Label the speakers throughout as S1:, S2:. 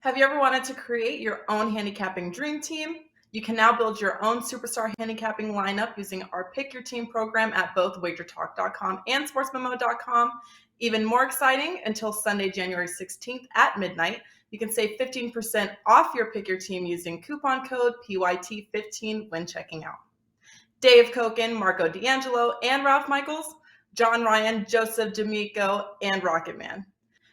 S1: Have you ever wanted to create your own handicapping dream team? You can now build your own superstar handicapping lineup using our Pick Your Team program at both wagertalk.com and sportsmemo.com. Even more exciting, until Sunday, January 16th at midnight, you can save 15% off your Pick Your Team using coupon code PYT15 when checking out. Dave Koken, Marco D'Angelo, and Ralph Michaels, John Ryan, Joseph D'Amico, and Rocketman.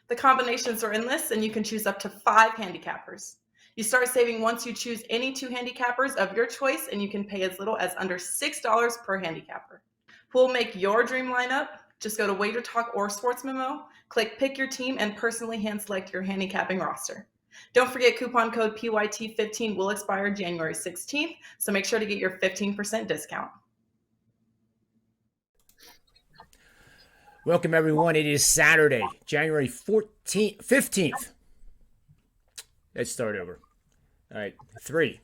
S1: The combinations are endless, and you can choose up to 5 handicappers. You start saving once you choose any 2 handicappers of your choice, and you can pay as little as under $6 per handicapper. Who will make your dream lineup? Just go to Wager Talk or SportsMemo, click Pick Your Team, and personally hand select your handicapping roster. Don't forget, coupon code PYT15 will expire January 16th, so make sure to get your 15% discount.
S2: Welcome, everyone. It is Saturday, January 15th. Let's start over. All right, 3.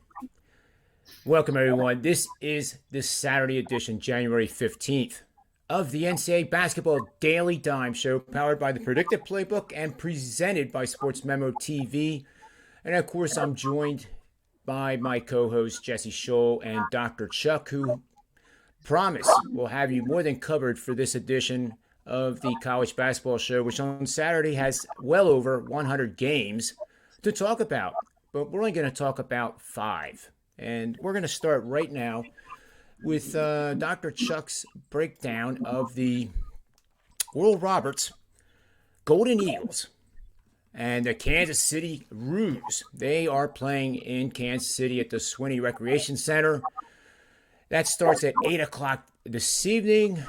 S2: Welcome, everyone. This is the Saturday edition, January 15th, of the NCAA Basketball Daily Dime Show, powered by the Predictive Playbook and presented by SportsMemo TV. And, of course, I'm joined by my co-hosts, Jesse Schule and Dr. Chuck, who promise will have you more than covered for this edition of the College Basketball Show, which on Saturday has well over 100 games to talk about. But we're only going to talk about 5. And we're going to start right now with Dr. Chuck's breakdown of the Oral Roberts Golden Eagles and the Kansas City Roos. They are playing in Kansas City at the Swinney Recreation Center. That starts at 8 o'clock this evening.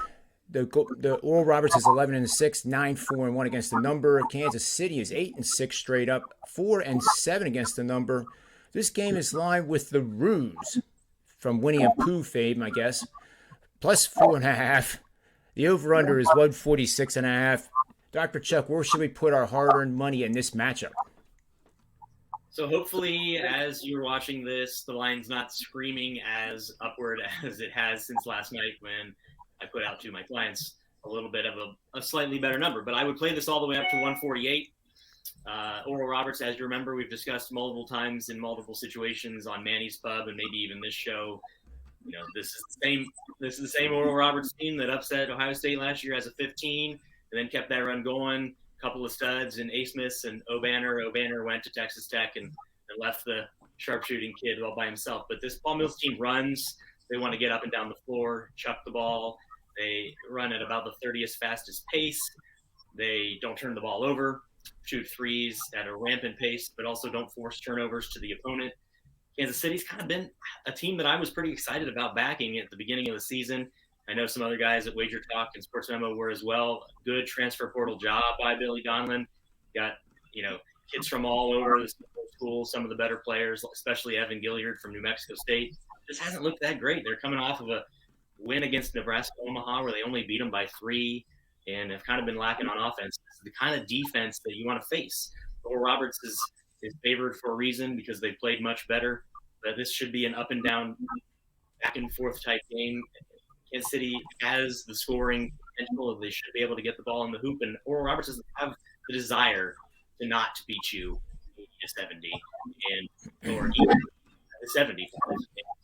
S2: The Oral Roberts is 11-6, 9-4-1 against the number. Kansas City is 8-6 straight up, 4-7 against the number. This game is lined with the Roos from Winnie and Pooh fame, I guess, plus 4.5. The over/under is 146.5. Dr. Chuck, where should we put our hard-earned money in this matchup?
S3: So hopefully, as you're watching this, the line's not screaming as upward as it has since last night when I put out to my clients a little bit of a slightly better number. But I would play this all the way up to 148. Oral Roberts, as you remember, we've discussed multiple times in multiple situations on Manny's Pub and maybe even this show. You know, this is the same Oral Roberts team that upset Ohio State last year as a 15 and then kept that run going. A couple of studs in A. Smith and O'Banner. O'Banner went to Texas Tech and left the sharpshooting kid all by himself. But this Paul Mills team runs. They want to get up and down the floor, chuck the ball. They run at about the 30th fastest pace. They don't turn the ball over, shoot threes at a rampant pace, but also don't force turnovers to the opponent. Kansas City's kind of been a team that I was pretty excited about backing at the beginning of the season. I know some other guys at Wager Talk and Sports Memo were as well. Good transfer portal job by Billy Donlin. Got, kids from all over the schools, some of the better players, especially Evan Gilliard from New Mexico State. Just hasn't looked that great. They're coming off of a win against Nebraska Omaha where they only beat them by 3 and have kind of been lacking on offense. It's the kind of defense that you want to face. Oral Roberts is favored for a reason because they played much better. But this should be an up and down, back and forth type game. Kansas City has the scoring potential. They should be able to get the ball in the hoop, and Oral Roberts doesn't have the desire to not beat you 70 or even 70.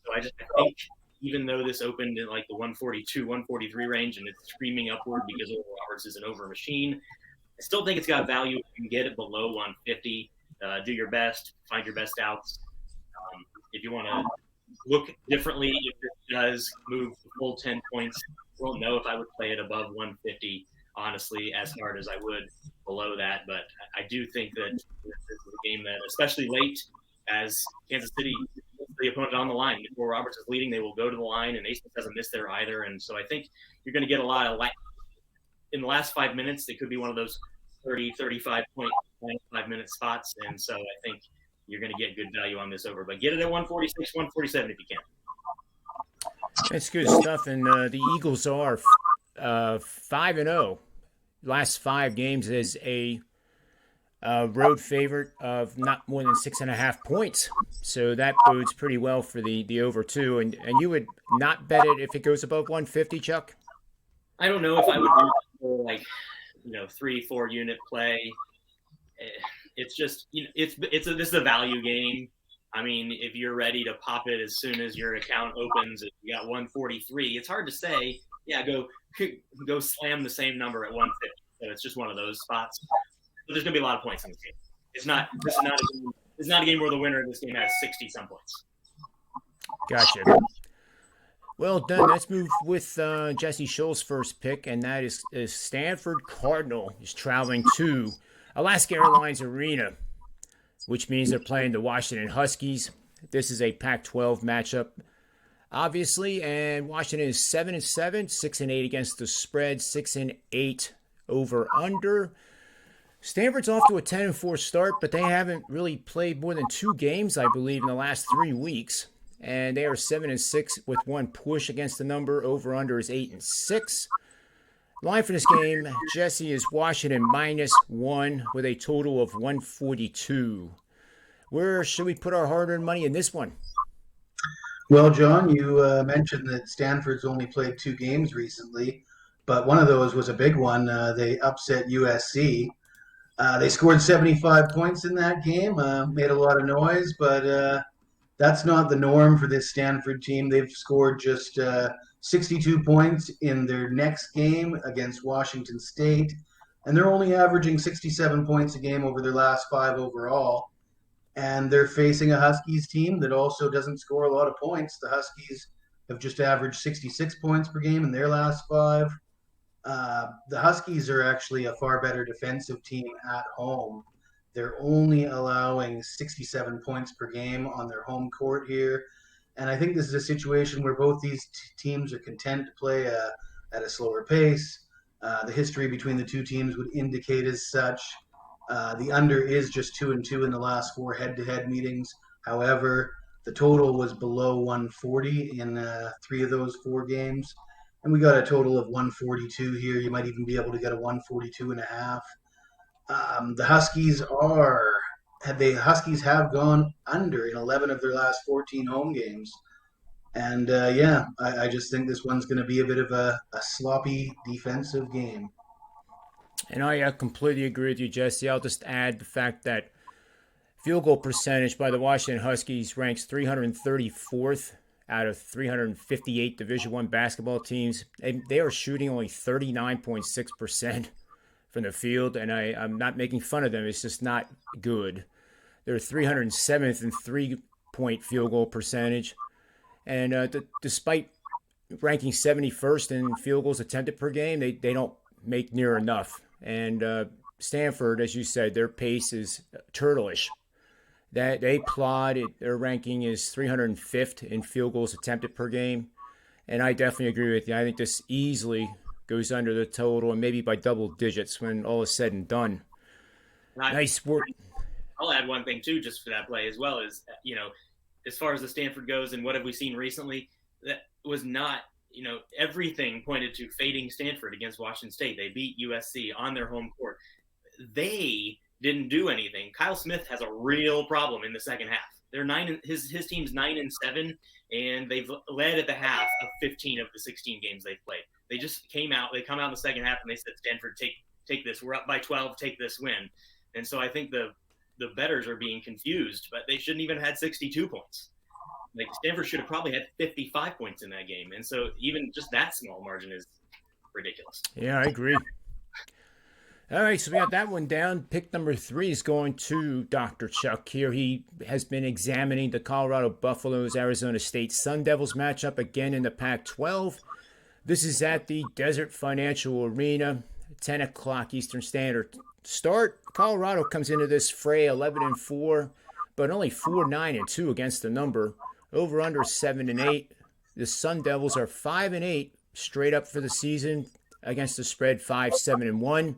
S3: So I think even though this opened in like the 142, 143 range and it's screaming upward because Oral Roberts is an over machine, I still think it's got value if you can get it below 150. Do your best, find your best outs. If you want to look differently, if it does move the full 10 points, I don't know if I would play it above 150, honestly, as hard as I would below that. But I do think that this is a game that, especially late, as Kansas City puts the opponent on the line. If Oral Roberts is leading, they will go to the line, and Ace hasn't missed there either. And so I think you're going to get a lot of light. In the last 5 minutes, it could be one of those 30, 35-point 5-minute spots. And so I think you're going to get good value on this over. But get it at 146, 147 if you can.
S2: That's good stuff. And the Eagles are 5-0. Last 5 games as a road favorite of not more than 6.5 points. So that bodes pretty well for the over 2. And you would not bet it if it goes above 150, Chuck?
S3: I don't know if I would do like 3-4 unit play. it's just, this is a value game. I mean, if you're ready to pop it as soon as your account opens, if you got 143, it's hard to say, yeah, go slam the same number at 150. So it's just one of those spots. But there's going to be a lot of points in this game. This is not a game where the winner of this game has 60-some points.
S2: Gotcha. Well done. Let's move with Jesse Schule's first pick, and that is Stanford Cardinal is traveling to Alaska Airlines Arena, which means they're playing the Washington Huskies. This is a Pac-12 matchup, obviously, and Washington is 7-7, 6-8 against the spread, 6-8 over under. Stanford's off to a 10-4 start, but they haven't really played more than 2 games, I believe, in the last 3 weeks. And they are 7-6 with 1 push against the number. Over under is 8-6. Line for this game, Jesse, is Washington -1 with a total of 142. Where should we put our hard-earned money in this one?
S4: Well, John, you mentioned that Stanford's only played 2 games recently, but one of those was a big one. They upset USC. They scored 75 points in that game, made a lot of noise, but that's not the norm for this Stanford team. They've scored just 62 points in their next game against Washington State, and they're only averaging 67 points a game over their last 5 overall. And they're facing a Huskies team that also doesn't score a lot of points. The Huskies have just averaged 66 points per game in their last 5. The Huskies are actually a far better defensive team at home. They're only allowing 67 points per game on their home court here. And I think this is a situation where both these teams are content to play at a slower pace. The history between the 2 teams would indicate as such. The under is just 2-2 in the last 4 head-to-head meetings. However, the total was below 140 in 3 of those 4 games. And we got a total of 142 here. You might even be able to get a 142.5. The Huskies have gone under in 11 of their last 14 home games. And I just think this one's going to be a bit of a sloppy defensive game.
S2: And I completely agree with you, Jesse. I'll just add the fact that field goal percentage by the Washington Huskies ranks 334th out of 358 Division I basketball teams. They are shooting only 39.6% from the field, and I'm not making fun of them. It's just not good. They're 307th in three-point field goal percentage. And despite ranking 71st in field goals attempted per game, they don't make near enough. And Stanford, as you said, their pace is turtleish. That they plod, their ranking is 305th in field goals attempted per game. And I definitely agree with you. I think this easily goes under the total and maybe by double digits when all is said and done. Nice work.
S3: I'll add one thing, too, just for that play as well, is, as far as the Stanford goes and what have we seen recently, that was not, everything pointed to fading Stanford against Washington State. They beat USC on their home court. They didn't do anything. Kyle Smith has a real problem in the second half. They're his team's 9-7, and they've led at the half of 15 of the 16 games they've played. They just come out in the second half and they said, Stanford, take this. We're up by 12, take this win. And so I think the bettors are being confused, but they shouldn't even have had 62 points. Like Stanford should have probably had 55 points in that game. And so even just that small margin is ridiculous.
S2: Yeah, I agree. All right, so we got that one down. Pick number 3 is going to Dr. Chuck here. He has been examining the Colorado Buffaloes Arizona State Sun Devils matchup again in the Pac-12. This is at the Desert Financial Arena, 10 o'clock Eastern Standard start. Colorado comes into this fray 11-4, but only 4-9-2 against the number. Over under 7-8. The Sun Devils are 5-8 straight up for the season against the spread, 5-7-1.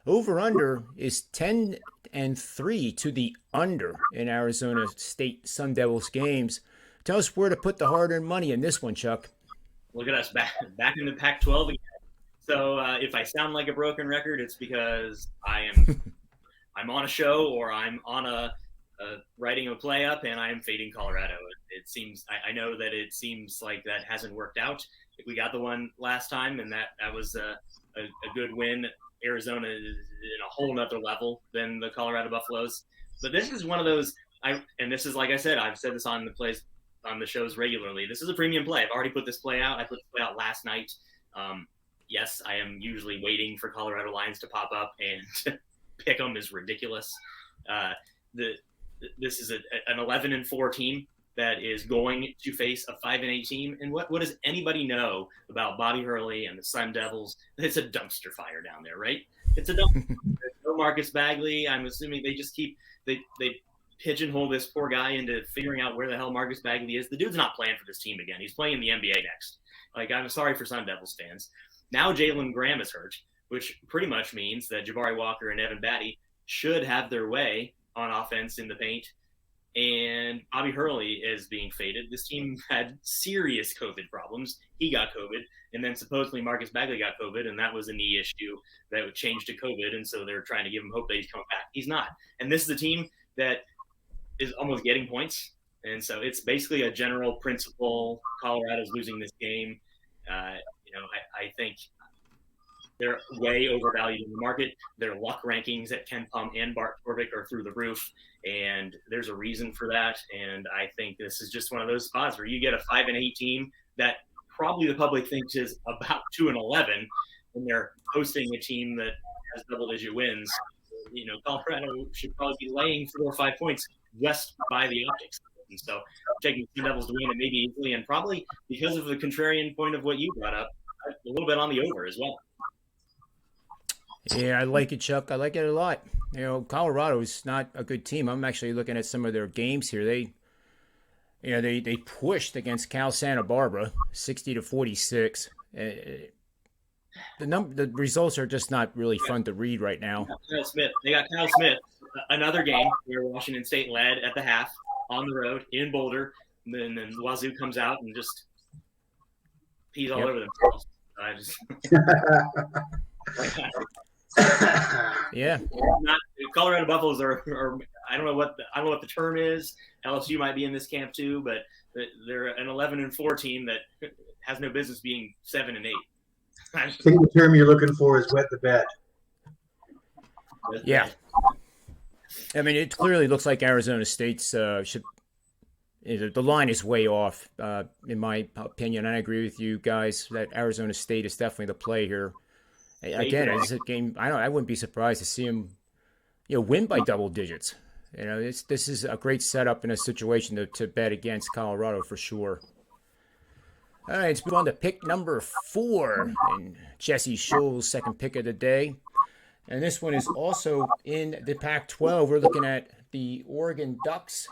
S2: Over under is 10-3 to the under in Arizona State Sun Devils games. Tell us where to put the hard-earned money in this one, Chuck.
S3: Look at us back in the Pac-12 again. So if I sound like a broken record, it's because I'm on a show or I'm on a writing a play up and I am fading Colorado. It seems I know that it seems like that hasn't worked out. We got the one last time and that was a good win Arizona is in a whole nother level than the Colorado Buffaloes. But this is one of those, and this is, like I said, I've said this on the shows regularly. This is a premium play. I've already put this play out. I put this play out last night. Yes, I am usually waiting for Colorado lines to pop up, and pick them is ridiculous. This is an 11-4 team that is going to face a 5-8 team. And what does anybody know about Bobby Hurley and the Sun Devils? It's a dumpster fire down there, right? It's a dumpster. There's no Marcus Bagley. I'm assuming they just they pigeonhole this poor guy into figuring out where the hell Marcus Bagley is. The dude's not playing for this team again. He's playing in the NBA next. Like, I'm sorry for Sun Devils fans. Now Jalen Graham is hurt, which pretty much means that Jabari Walker and Evan Batty should have their way on offense in the paint. And Bobby Hurley is being faded. This team had serious COVID problems. He got COVID. And then supposedly Marcus Bagley got COVID, and that was a knee issue that would change to COVID. And so they're trying to give him hope that he's coming back. He's not. And this is a team that is almost getting points. And so it's basically a general principle. Colorado's losing this game. I think they're way overvalued in the market. Their luck rankings at Ken Pom and Bart Torvik are through the roof, and there's a reason for that. And I think this is just one of those spots where you get a 5-8 team that probably the public thinks is about 2-11, and they're hosting a team that has double-digit wins. Colorado should probably be laying 4 or 5 points just by the optics. And so taking the Devils to win it maybe easily, and probably because of the contrarian point of what you brought up, a little bit on the over as well.
S2: Yeah, I like it, Chuck. I like it a lot. Colorado is not a good team. I'm actually looking at some of their games here. They pushed against Cal Santa Barbara, 60-46. The results are just not really fun to read right now.
S3: They got Kyle Smith. Another game where Washington State led at the half on the road in Boulder, and then Wazoo comes out and just pees all over themselves.
S2: Yeah.
S3: Colorado Buffaloes are I don't know what the term is. LSU might be in this camp too, but they're an 11-4 team that has no business being 7-8.
S4: I think the term you're looking for is wet the bed.
S2: Yeah. I mean, it clearly looks like Arizona State's should. The line is way off, in my opinion. I agree with you guys that Arizona State is definitely the play here. Again, it's a game. I wouldn't be surprised to see them, win by double digits. This is a great setup in a situation to bet against Colorado for sure. All right, let's move on to pick number 4, and Jesse Schule's second pick of the day. And this one is also in the Pac-12. We're looking at the Oregon Ducks,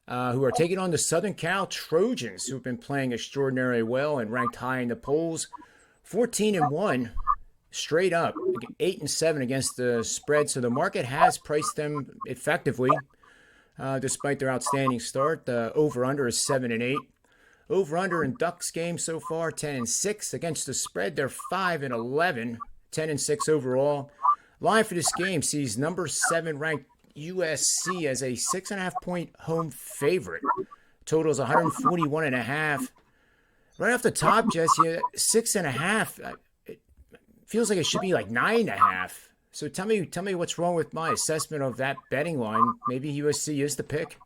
S2: who are taking on the Southern Cal Trojans, who have been playing extraordinarily well and ranked high in the polls. 14-1 straight up, 8-7 against the spread. So the market has priced them effectively, despite their outstanding start. The over/under is 7-8. Over/under in Ducks games so far 10-6 against the spread. They're 5-11, 10-6 overall. Line for this game sees number 7 ranked USC as a 6.5-point home favorite. Total is 141.5. Right off the top, Jesse, 6.5. It feels like it should be like 9.5. So tell me what's wrong with my assessment of that betting line. Maybe USC is the pick.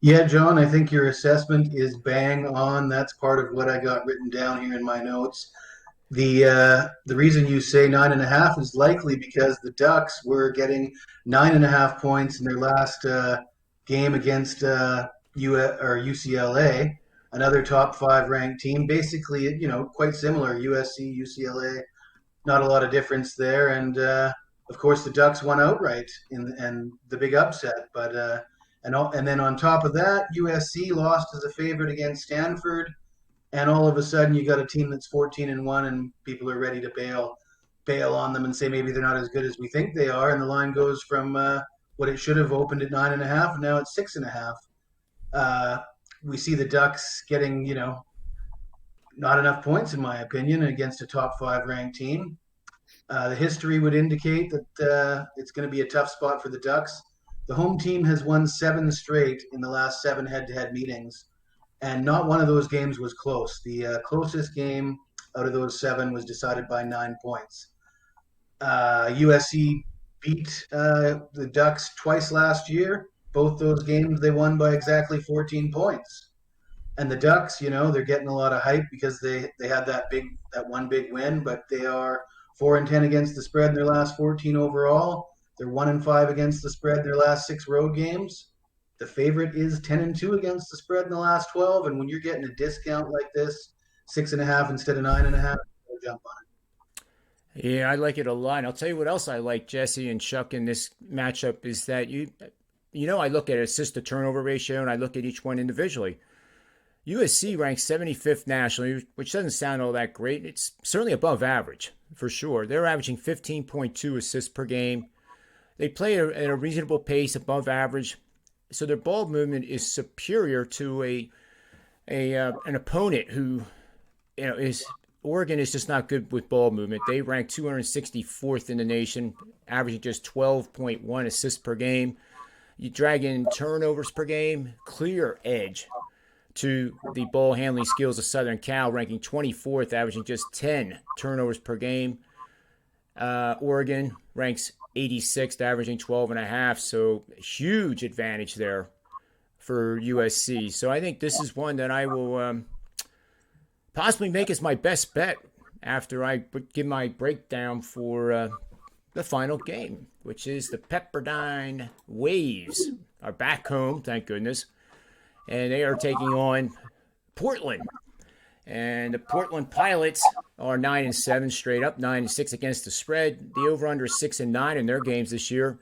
S4: Yeah, John, I think your assessment is bang on. That's part of what I got written down here in my notes. The reason you say 9.5 is likely because the Ducks were getting 9.5 points in their last game against UCLA, another top 5 ranked team. Basically, quite similar. USC, UCLA, not a lot of difference there. And of course, the Ducks won outright in the big upset. But and then on top of that, USC lost as a favorite against Stanford. And all of a sudden, you got a team that's 14-1, and people are ready to bail on them and say maybe they're not as good as we think they are. And the line goes from what it should have opened at 9.5, and now it's 6.5. We see the Ducks getting, not enough points, in my opinion, against a top 5 ranked team. The history would indicate that it's going to be a tough spot for the Ducks. The home team has won 7 straight in the last 7 head-to-head meetings. And not one of those games was close. The closest game out of those 7 was decided by 9 points. USC beat the Ducks twice last year. Both those games they won by exactly 14 points. And the Ducks, they're getting a lot of hype because they had that one big win, but they are 4-10 against the spread in their last 14 overall. They're 1-5 against the spread in their last 6 road games. The favorite is 10-2 against the spread in the last 12. And when you're getting a discount like this, 6.5 instead of 9.5, jump on it.
S2: Yeah, I like it a lot. And I'll tell you what else I like, Jesse and Chuck, in this matchup is that I look at assist to turnover ratio and I look at each one individually. USC ranks 75th nationally, which doesn't sound all that great. It's certainly above average, for sure. They're averaging 15.2 assists per game. They play at a reasonable pace, above average. So their ball movement is superior to an opponent who, Oregon is just not good with ball movement. They rank 264th in the nation, averaging just 12.1 assists per game. You drag in turnovers per game, clear edge to the ball handling skills of Southern Cal, ranking 24th, averaging just 10 turnovers per game. Oregon ranks 86th, averaging 12.5, so huge advantage there for USC. So I think this is one that I will possibly make as my best bet after I give my breakdown for the final game, which is the Pepperdine Waves are back home, thank goodness. And they are taking on Portland. And the Portland Pilots are 9-7 straight up, 9-6 against the spread. The over-under is 6-9 in their games this year.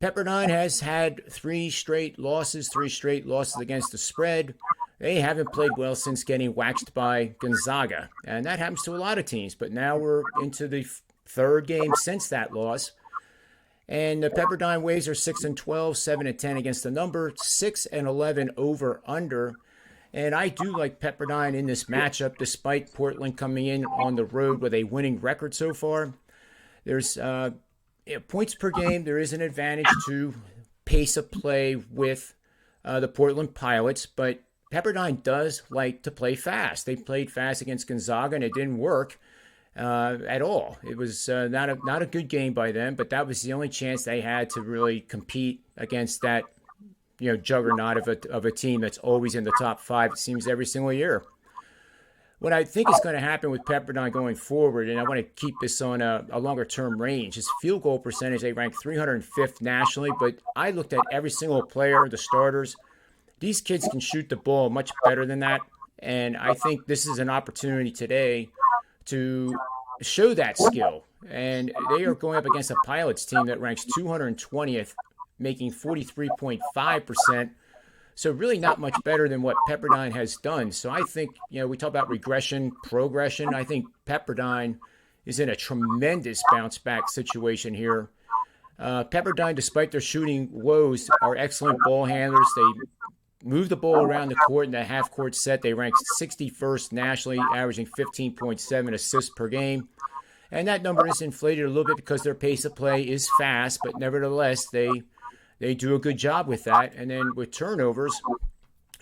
S2: Pepperdine has had 3 straight losses against the spread. They haven't played well since getting waxed by Gonzaga. And that happens to a lot of teams. But now we're into the third game since that loss. And the Pepperdine Waves are 6-12, 7-10 against the number, 6-11 over under. And I do like Pepperdine in this matchup, despite Portland coming in on the road with a winning record so far. There's points per game. There is an advantage to pace of play with the Portland Pilots, but Pepperdine does like to play fast. They played fast against Gonzaga, and it didn't work at all. It was not a good game by them, but that was the only chance they had to really compete against that juggernaut of a team that's always in the top 5, it seems, every single year. What I think is going to happen with Pepperdine going forward, and I want to keep this on a longer-term range, is field goal percentage. They rank 305th nationally, but I looked at every single player, the starters. These kids can shoot the ball much better than that, and I think this is an opportunity today to show that skill. And they are going up against a Pilots team that ranks 220th, making 43.5%. So really not much better than what Pepperdine has done. So I think, we talk about regression, progression. I think Pepperdine is in a tremendous bounce back situation here. Pepperdine, despite their shooting woes, are excellent ball handlers. They move the ball around the court in the half-court set. They rank 61st nationally, averaging 15.7 assists per game. And that number is inflated a little bit because their pace of play is fast, but nevertheless, they do a good job with that. And then with turnovers,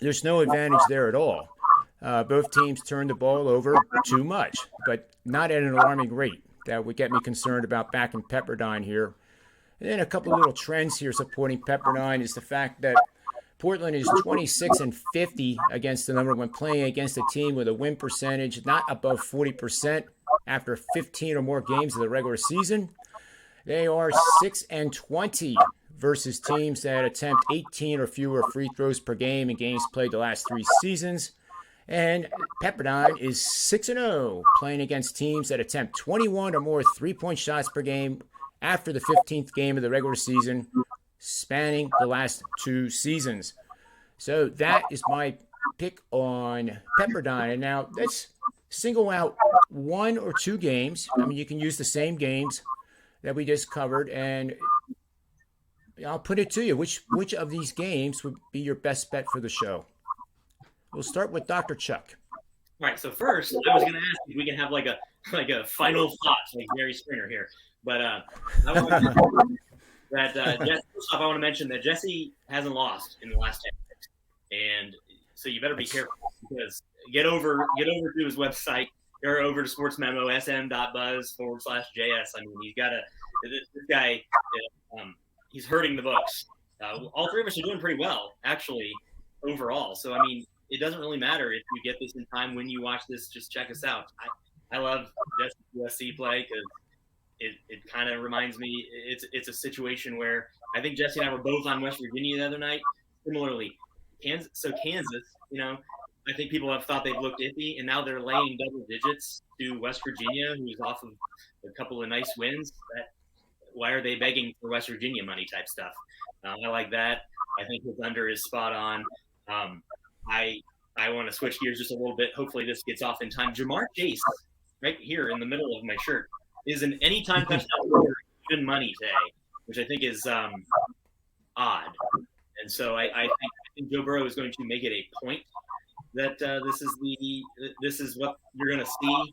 S2: there's no advantage there at all. Both teams turn the ball over too much, but not at an alarming rate. That would get me concerned about backing Pepperdine here. And then a couple of little trends here supporting Pepperdine is the fact that Portland is 26-50 against the number when playing against a team with a win percentage not above 40% after 15 or more games of the regular season. They are 6-20 versus teams that attempt 18 or fewer free throws per game in games played the last 3 seasons. And Pepperdine is 6-0, playing against teams that attempt 21 or more three-point shots per game after the 15th game of the regular season, spanning the last 2 seasons. So that is my pick on Pepperdine. And now let's single out 1 or 2 games. I mean, you can use the same games that we just covered, and I'll put it to you. Which of these games would be your best bet for the show? We'll start with Dr. Chuck.
S3: All right. So first, I was going to ask if we can have like a final thought, like Jerry Springer here. But I want to first off, I want to mention that Jesse hasn't lost in the last 10 years, and so you better be careful because get over to his website Or over to SportsMemo, sm.buzz/JS. I mean, this guy, he's hurting the books. All three of us are doing pretty well, actually, overall. So, I mean, it doesn't really matter if you get this in time when you watch this. Just check us out. I love Jesse USC play because it kind of reminds me. It's a situation where I think Jesse and I were both on West Virginia the other night. Similarly, Kansas, I think people have thought they've looked iffy, and now they're laying double digits to West Virginia, who's off of a couple of nice wins. Why are they begging for West Virginia money type stuff? I like that. I think his under is spot on. I want to switch gears just a little bit. Hopefully this gets off in time. Jamar Chase, right here in the middle of my shirt, is an anytime touchdown scorer, even money today, which I think is odd. And so I think Joe Burrow is going to make it a point that this is what you're going to see,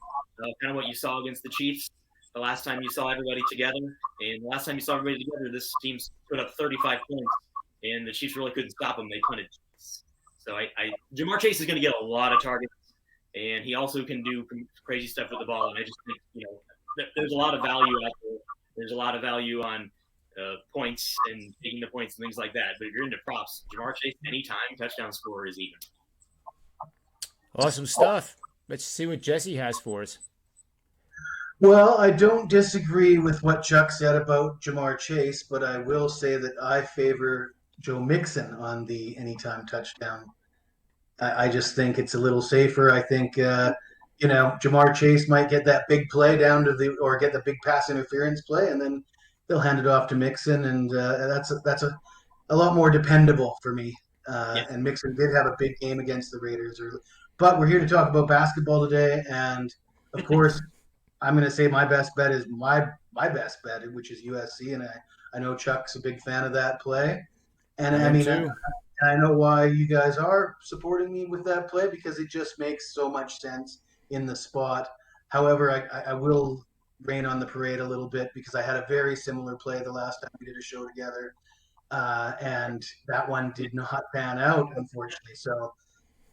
S3: kind of what you saw against the Chiefs the last time you saw everybody together. And the last time you saw everybody together, this team put up 35 points, and the Chiefs really couldn't stop them. They punted. So Jamar Chase is going to get a lot of targets, and he also can do crazy stuff with the ball. And I just think, there's a lot of value out there. There's a lot of value on points and taking the points and things like that. But if you're into props, Jamar Chase, anytime touchdown scorer is even.
S2: Awesome stuff. Let's see what Jesse has for us.
S4: Well, I don't disagree with what Chuck said about Jamar Chase, but I will say that I favor Joe Mixon on the anytime touchdown. I just think it's a little safer. I think, Jamar Chase might get that big play or get the big pass interference play, and then they'll hand it off to Mixon, and that's a lot more dependable for me. And Mixon did have a big game against the Raiders early. But we're here to talk about basketball today, and of course, I'm going to say my best bet is my best bet, which is USC, and I know Chuck's a big fan of that play, and I know why you guys are supporting me with that play because it just makes so much sense in the spot. However, I will rain on the parade a little bit because I had a very similar play the last time we did a show together, and that one did not pan out, unfortunately.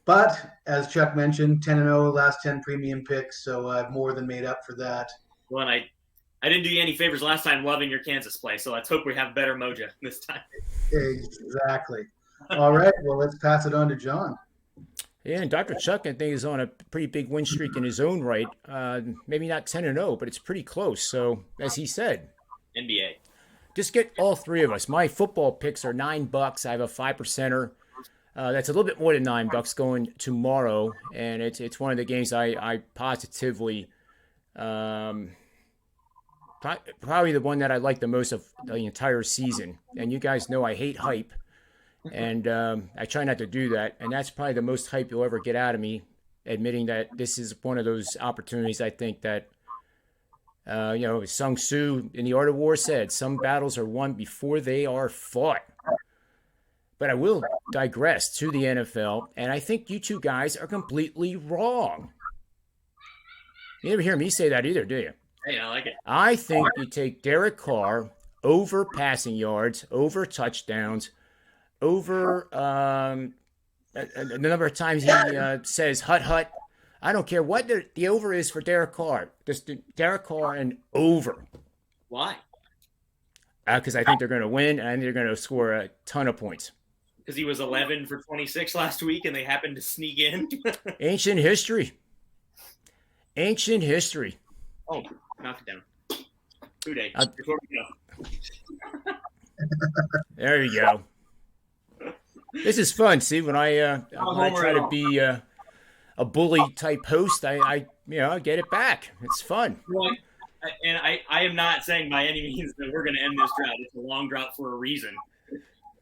S4: But as Chuck mentioned, 10-0, last 10 premium picks, so I've more than made up for that.
S3: Well, and I didn't do you any favors last time loving your Kansas play, so let's hope we have better mojo this time.
S4: Exactly. All right, well, let's pass it on to John.
S2: Yeah, and Dr. Chuck, I think, is on a pretty big win streak in his own right. Maybe not 10-0, but it's pretty close. So, as he said,
S3: NBA.
S2: Just get all three of us. My football picks are $9. I have a 5%er. That's a little bit more than $9 going tomorrow, and it's one of the games I positively, probably the one that I like the most of the entire season. And you guys know I hate hype, and I try not to do that. And that's probably the most hype you'll ever get out of me, admitting that this is one of those opportunities I think that, Sun Tzu in The Art of War said, some battles are won before they are fought. But I will digress to the NFL, and I think you two guys are completely wrong. You never hear me say that either, do you?
S3: Hey, I like it.
S2: I think you take Derek Carr over passing yards, over touchdowns, over the number of times he says hut, hut. I don't care what the over is for Derek Carr. Just Derek Carr and over.
S3: Why?
S2: Because I think they're going to win, and they're going to score a ton of points.
S3: Because he was 11 for 26 last week, and they happened to sneak in.
S2: Ancient history. Ancient history.
S3: Oh, knock it down. 2 days before we go.
S2: There you go. This is fun. See, when I try to be a bully type host, I get it back. It's fun.
S3: Well, and I am not saying by any means that we're going to end this drought. It's a long drought for a reason.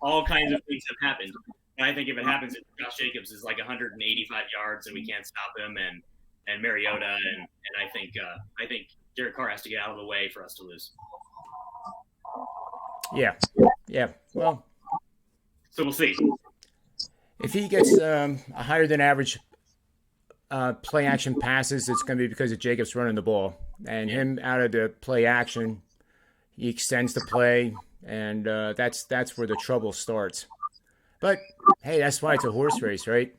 S3: All kinds of things have happened. And I think if it happens, Josh Jacobs is like 185 yards and we can't stop him, and Mariota, and I think Derek Carr has to get out of the way for us to lose.
S2: Yeah. Well,
S3: so we'll see.
S2: If he gets a higher than average play action passes, it's going to be because of Jacobs running the ball, and him out of the play action, he extends the play. And that's where the trouble starts. But, hey, that's why it's a horse race, right?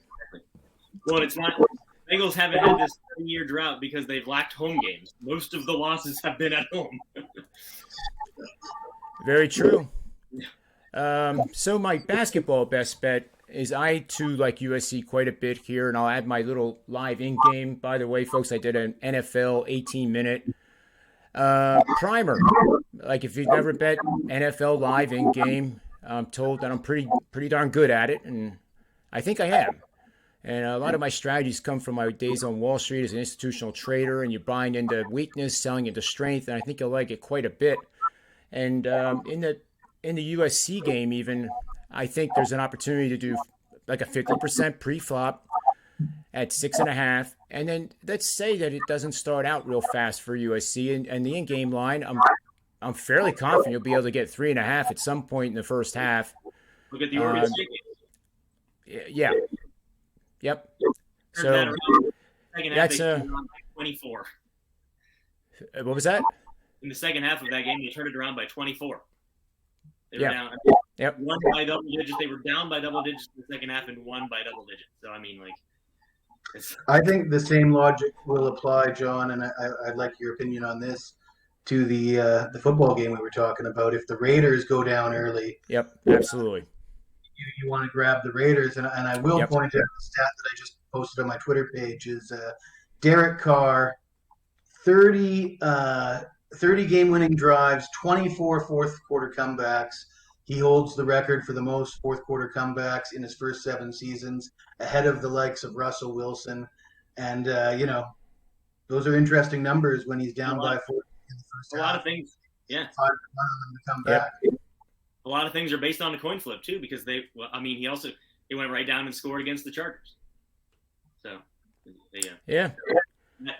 S3: Well, it's not. Bengals haven't had this 7-year drought because they've lacked home games. Most of the losses have been at home.
S2: Very true. So my basketball best bet is I too like USC quite a bit here, and I'll add my little live in-game. By the way, folks, I did an NFL 18-minute primer. Like if you've never bet NFL live in-game, I'm told that I'm pretty darn good at it, and I think I am. And a lot of my strategies come from my days on Wall Street as an institutional trader, and you're buying into weakness, selling into strength, and I think you'll like it quite a bit. And in the USC game, even I think there's an opportunity to do like a 50% pre-flop at 6.5, and then let's say that it doesn't start out real fast for USC, and the in-game line, I'm fairly confident you'll be able to get 3.5 at some point in the first half.
S3: Look at the Oregon State game.
S2: Yeah. Yep. So that's
S3: 24.
S2: What was that?
S3: In the second half of that game, they turned it around by 24. They were down.
S2: Yep.
S3: Won by double digits. They were down by double digits in the second half and won by double digits. So I mean, like,
S4: I think the same logic will apply, John, and I'd like your opinion on this to the football game we were talking about. If the Raiders go down early,
S2: yep, absolutely.
S4: You want to grab the Raiders, and I will point out the stat that I just posted on my Twitter page is Derek Carr, 30 game-winning drives, 24 fourth-quarter comebacks. He holds the record for the most fourth-quarter comebacks in his first 7 seasons, ahead of the likes of Russell Wilson. And, those are interesting numbers when he's down by 40 in the first half.
S3: A lot of things, yeah.
S4: 5 to come back.
S3: A lot of things are based on a coin flip too, because he went right down and scored against the Chargers. So,
S2: yeah.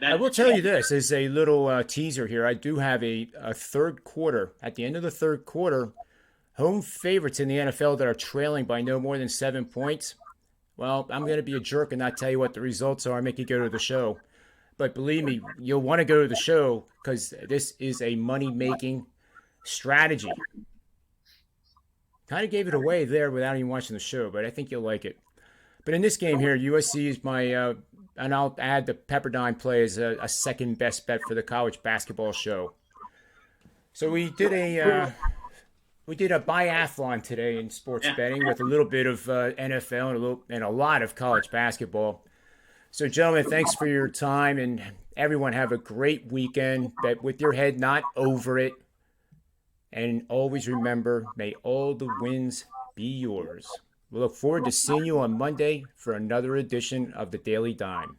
S2: I will tell you this as a little teaser here. I do have a third quarter. At the end of the third quarter, home favorites in the NFL that are trailing by no more than 7 points. Well, I'm going to be a jerk and not tell you what the results are and make you go to the show. But believe me, you'll want to go to the show because this is a money-making strategy. Kind of gave it away there without even watching the show, but I think you'll like it. But in this game here, USC is my, and I'll add the Pepperdine play as a second best bet for the college basketball show. So we did a biathlon today in sports betting with a little bit of NFL and a lot of college basketball. So gentlemen, thanks for your time, and everyone have a great weekend. Bet with your head not over it. And always remember, may all the wins be yours. We look forward to seeing you on Monday for another edition of the Daily Dime.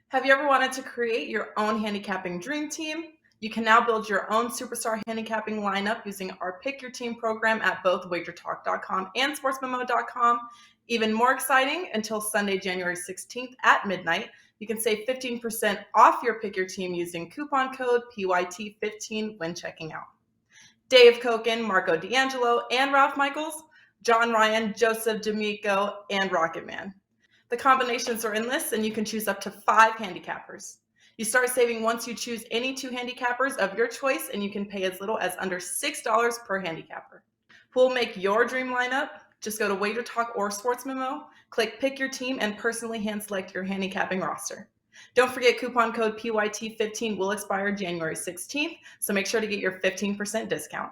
S1: Have you ever wanted to create your own handicapping dream team? You can now build your own superstar handicapping lineup using our Pick Your Team program at both wagertalk.com and sportsmemo.com. Even more exciting, until Sunday, January 16th at midnight, you can save 15% off your Pick Your Team using coupon code PYT15 when checking out. Dave Koken, Marco D'Angelo, and Ralph Michaels, John Ryan, Joseph D'Amico, and Rocketman. The combinations are endless, and you can choose up to 5 handicappers. You start saving once you choose any 2 handicappers of your choice, and you can pay as little as under $6 per handicapper. Who will make your dream lineup? Just go to Wager Talk or SportsMemo, click Pick Your Team, and personally hand-select your handicapping roster. Don't forget, coupon code PYT15 will expire January 16th, so make sure to get your 15% discount.